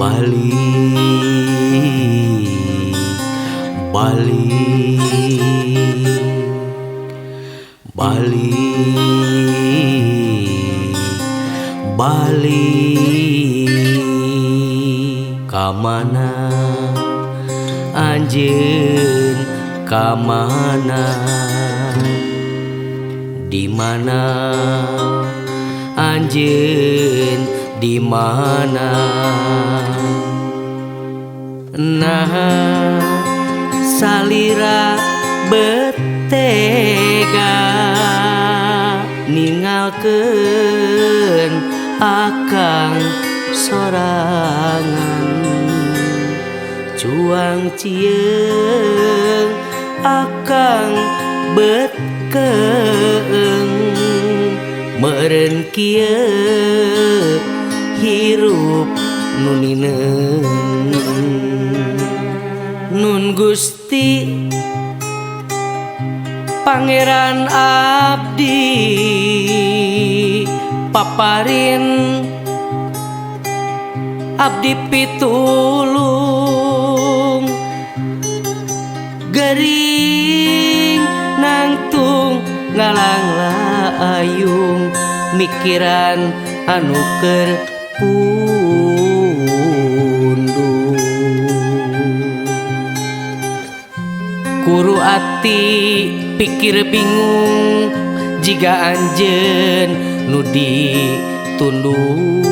Balik, balik, balik, balik. Kamana anjeun, kamana, dimana anjeun, dimana. Nah salira betega ninggalkeun akang sorangan, cuang cieung akang betkeung, meureun kieu hirup nunineung. Nun Gusti Pangeran abdi paparin abdi pitulung, gering nangtung ngalang layung, mikiran anu keur pundung. Kuru ati pikir bingung jiga anjeun nu ditundung.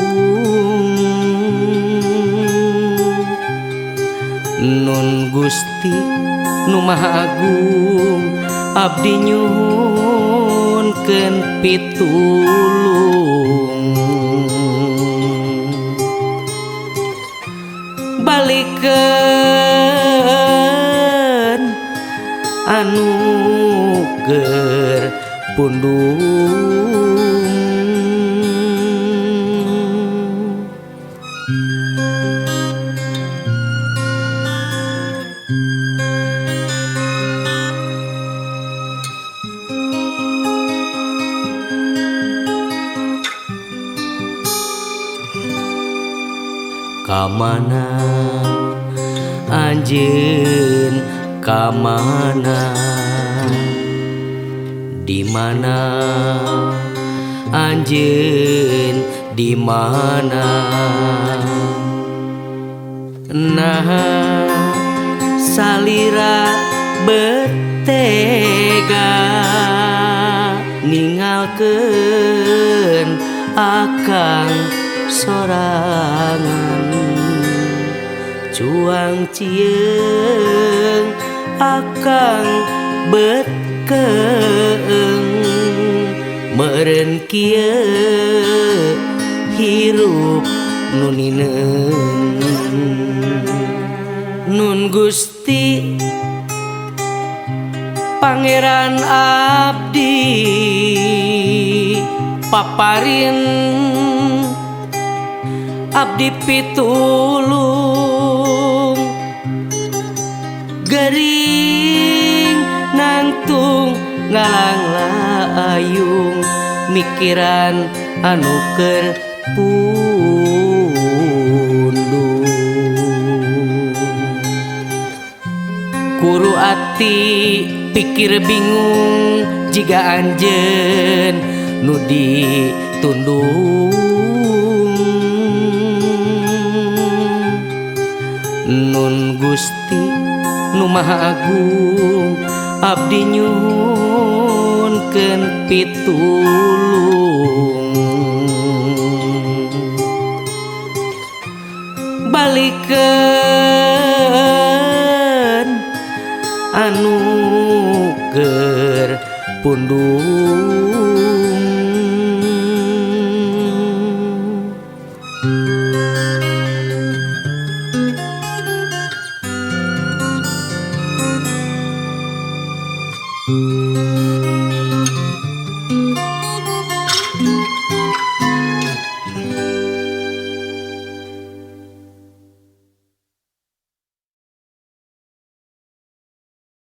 Nun Gusti nu Maha Agung abdi nyuhunkeun pitulung, balikeun anu keur pundung. Kamana anjeun, kamana, dimana anjeun, dimana. Nah salira betega ninggalkeun akang sorangan, cuang cieung akang betkeung, meureun kieu hirup nunineung. Nun Gusti Pangeran abdi paparin abdi pitulung, gering nangtung ngalang layung, mikiran anu keur pundung. Kuru ati pikir bingung jiga anjeun nu ditundung. Nun Gusti nu Maha Agung abdi nyuhunkeun pitulung.